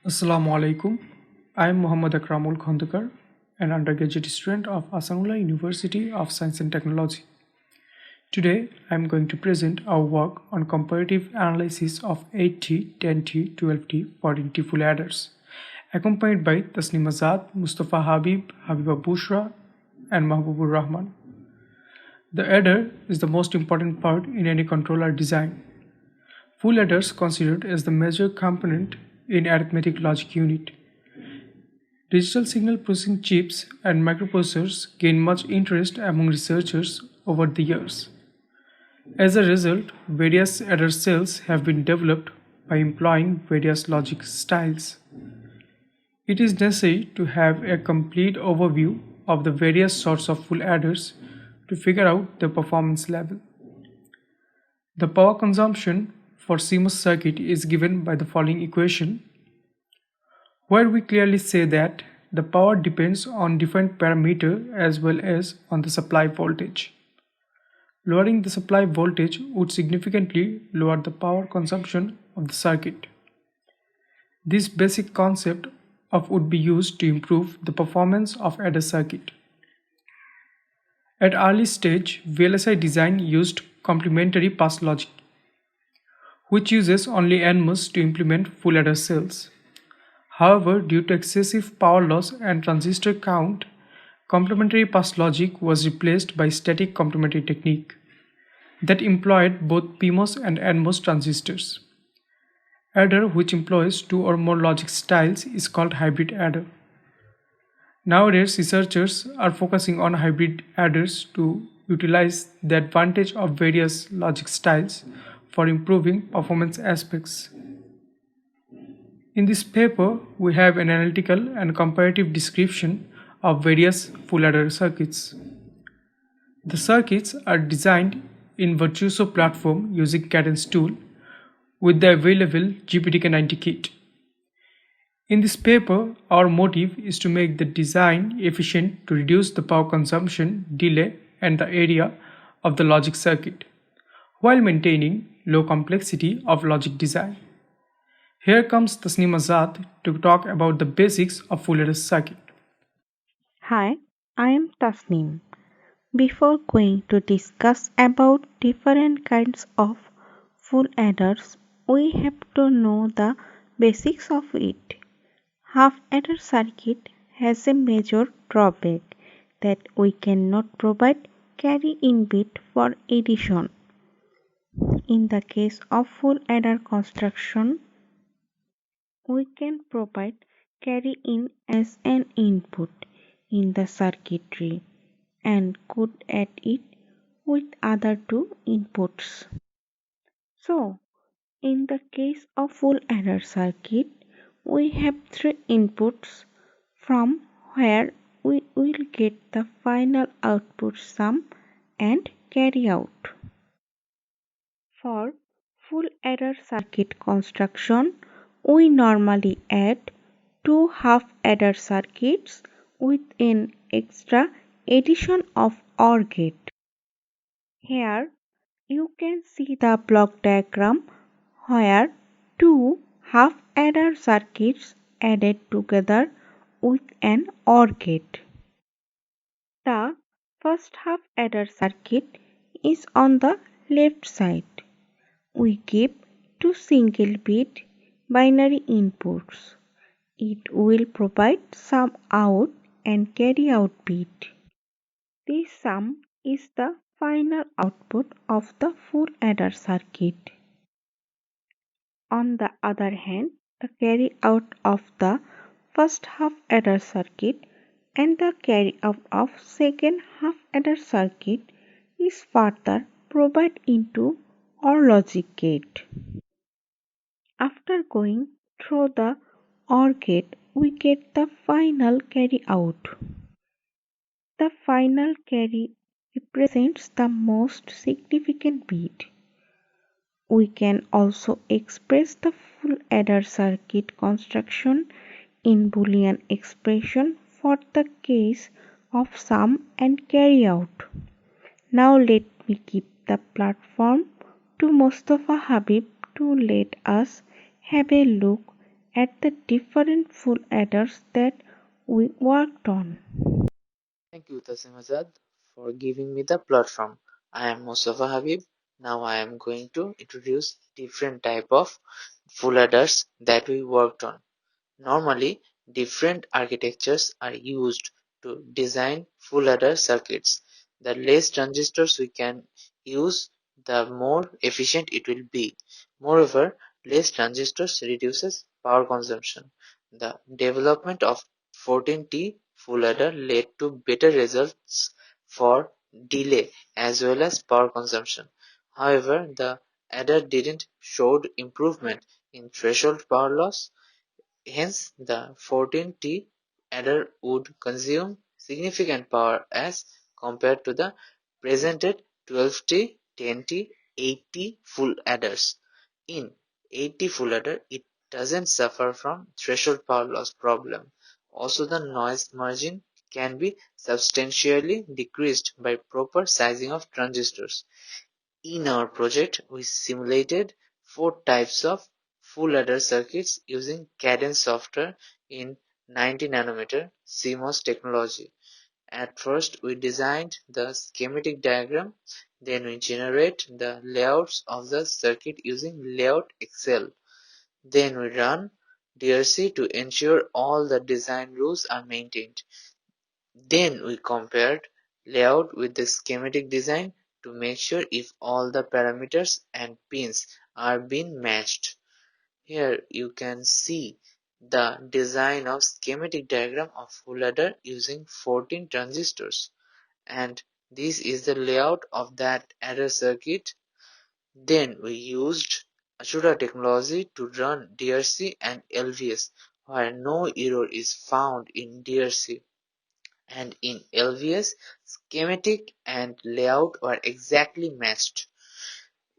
Assalamu alaikum. I am Muhammad Akramul Khandekar, an undergraduate student of Asanullah University of Science and Technology. Today, I am going to present our work on comparative analysis of 8T, 10T, 12T, 14T full adders, accompanied by Tasneem Azad, Mustafa Habib, Habiba Bushra, and Mahbubur Rahman. The adder is the most important part in any controller design. Full adders considered as the major component in arithmetic logic unit. Digital signal processing chips and microprocessors gained much interest among researchers over the years. As a result, various adder cells have been developed by employing various logic styles. It is necessary to have a complete overview of the various sorts of full adders to figure out their performance level. The power consumption for Cmos circuit is given by the following equation, where we clearly say that the power depends on different parameters as well as on the supply voltage. Lowering the supply voltage would significantly lower the power consumption of the circuit. This basic concept would be used to improve the performance of adder circuit. At early stage, VLSI design used complementary pass logic, which uses only NMOS to implement full adder cells. However, due to excessive power loss and transistor count, complementary pass logic was replaced by static complementary technique that employed both PMOS and NMOS transistors. Adder which employs two or more logic styles is called hybrid adder. Nowadays, researchers are focusing on hybrid adders to utilize the advantage of various logic styles for improving performance aspects. In this paper, we have an analytical and comparative description of various full adder circuits. The circuits are designed in Virtuoso platform using Cadence tool with the available GPDK90 kit. In this paper, our motive is to make the design efficient to reduce the power consumption, delay, and the area of the logic circuit, while maintaining low complexity of logic design. Here comes Tasneem Azad to talk about the basics of full adder circuit. Hi, I am Tasneem. Before going to discuss about different kinds of full adders, we have to know the basics of it. Half adder circuit has a major drawback that we cannot provide carry in bit for addition. In the case of full adder construction, we can provide carry in as an input in the circuitry and could add it with other two inputs. So, in the case of full adder circuit, we have three inputs from where we will get the final output sum and carry out. For full adder circuit construction, we normally add two half adder circuits with an extra addition of OR gate. Here you can see the block diagram where two half adder circuits added together with an OR gate. The first half adder circuit is on the left side. We give two single bit binary inputs. It will provide sum out and carry out bit. This sum is the final output of the full adder circuit. On the other hand, the carry out of the first half adder circuit and the carry out of second half adder circuit is further provided into OR logic gate. After going through the OR gate, we get the final carry out. The final carry represents the most significant bit. We can also express the full adder circuit construction in Boolean expression for the case of sum and carry out. Now let me give the platform to Mustafa Habib to let us have a look at the different full adders that we worked on. Thank you, Tasim Azad, for giving me the platform. I am Mustafa Habib. Now I am going to introduce different type of full adders that we worked on. Normally, different architectures are used to design full adder circuits. The less transistors we can use, the more efficient it will be. Moreover, less transistors reduces power consumption. The development of 14T full adder led to better results for delay as well as power consumption. However, the adder didn't showed improvement in threshold power loss. Hence, the 14T adder would consume significant power as compared to the presented 12T, 10T, 8T full adders. In 8T full adder, it doesn't suffer from threshold power loss problem. Also, the noise margin can be substantially decreased by proper sizing of transistors. In our project, we simulated four types of full adder circuits using Cadence software in 90 nanometer Cmos technology. At first, we designed the schematic diagram, then we generate the layouts of the circuit using Layout Excel. Then we run DRC to ensure all the design rules are maintained. Then we compared layout with the schematic design to make sure if all the parameters and pins are being matched. Here you can see the design of schematic diagram of full adder using 14 transistors, and this is the layout of that adder circuit. Then we used Ashura technology to run DRC and LVS where no error is found in DRC. And in LVS, schematic and layout were exactly matched.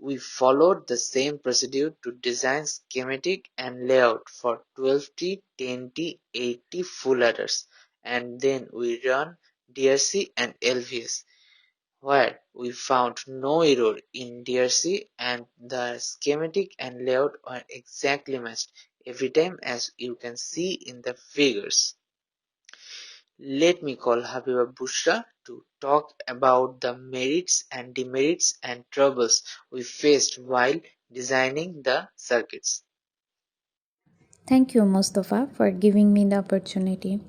We followed the same procedure to design schematic and layout for 12T, 10T, 8T full adders, and then we run DRC and LVS, where we found no error in DRC and the schematic and layout were exactly matched every time, as you can see in the figures. Let me call Habiba Bushra to talk about the merits and demerits and troubles we faced while designing the circuits. Thank you, Mustafa, for giving me the opportunity.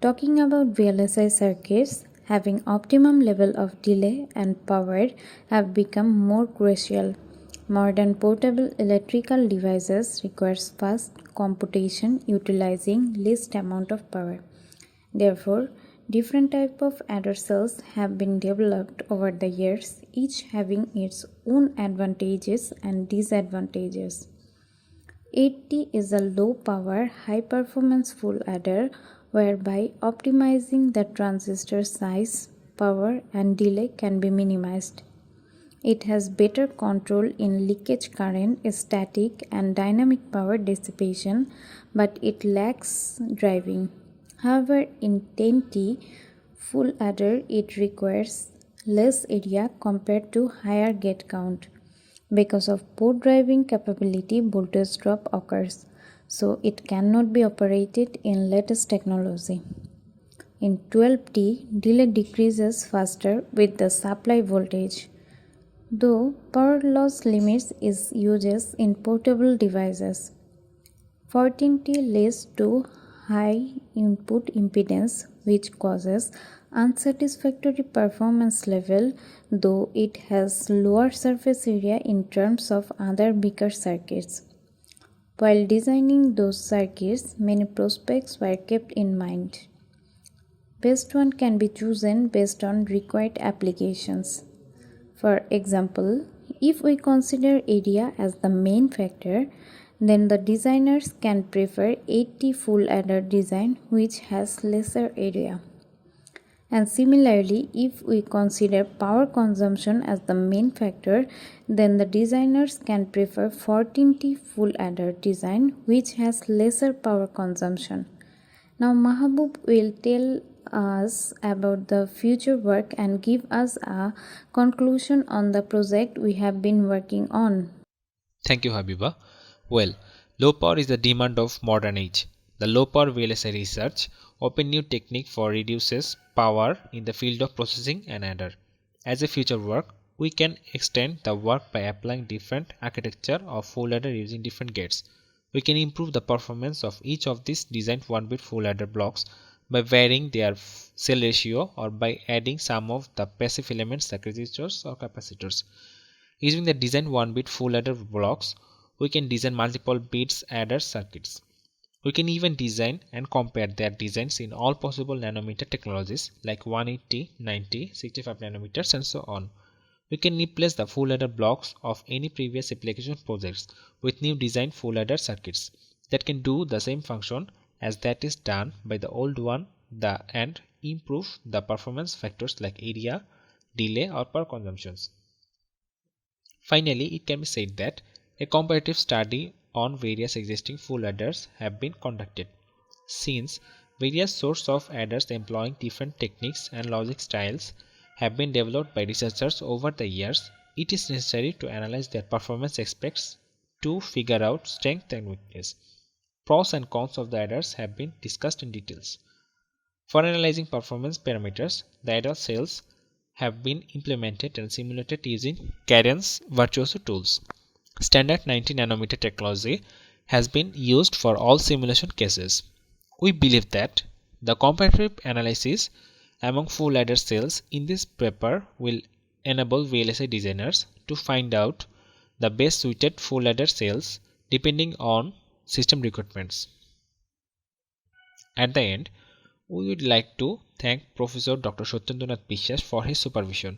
Talking about VLSI circuits, having optimum level of delay and power have become more crucial. Modern portable electrical devices requires fast computation utilizing least amount of power. Therefore, different type of adder cells have been developed over the years, each having its own advantages and disadvantages. 80 is a low power, high performance full adder whereby optimizing the transistor size, power, and delay can be minimized. It has better control in leakage current, static, and dynamic power dissipation, but it lacks driving. However, in 10T full adder, it requires less area compared to higher gate count. Because of poor driving capability, voltage drop occurs, so it cannot be operated in latest technology. In 12T, delay decreases faster with the supply voltage, though power loss limits its uses in portable devices. 14T leads to high input impedance, which causes unsatisfactory performance level, though it has lower surface area in terms of other bigger circuits. While designing those circuits, many prospects were kept in mind. Best one can be chosen based on required applications. For example, if we consider area as the main factor, then the designers can prefer 80 full adder design which has lesser area. And similarly, if we consider power consumption as the main factor, then the designers can prefer 14T full adder design which has lesser power consumption. Now Mahabub will tell us about the future work and give us a conclusion on the project we have been working on. Thank you, Habiba. Well, Low power is the demand of modern age. The low power VLSI research open new technique for reduces power in the field of processing and adder. As a future work, we can extend the work by applying different architecture of full adder using different gates. We can improve the performance of each of these designed 1-bit full adder blocks by varying their cell ratio or by adding some of the passive elements like resistors or capacitors. Using the designed 1-bit full adder blocks, we can design multiple bits adder circuits. We can even design and compare their designs in all possible nanometer technologies like 180, 90, 65 nanometers and so on. We can replace the full adder blocks of any previous application projects with new designed full adder circuits that can do the same function as that is done by the old one and improve the performance factors like area, delay or power consumptions. Finally, it can be said that a comparative study on various existing full adders have been conducted. Since various sorts of adders employing different techniques and logic styles have been developed by researchers over the years, it is necessary to analyze their performance aspects to figure out strength and weakness. Pros and cons of the adders have been discussed in details. For analyzing performance parameters, the adder cells have been implemented and simulated using Cadence Virtuoso tools. Standard 90 nanometer technology has been used for all simulation cases. We believe that the comparative analysis among full adder cells in this paper will enable VLSI designers to find out the best suited full adder cells depending on system requirements. At the end, we would like to thank Professor Dr. Satyendranath Bishwas for his supervision.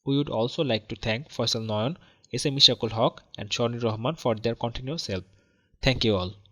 We would also like to thank Faisal Noyan, S.M. Ishakul Haq and Shani Rahman for their continuous help. Thank you all.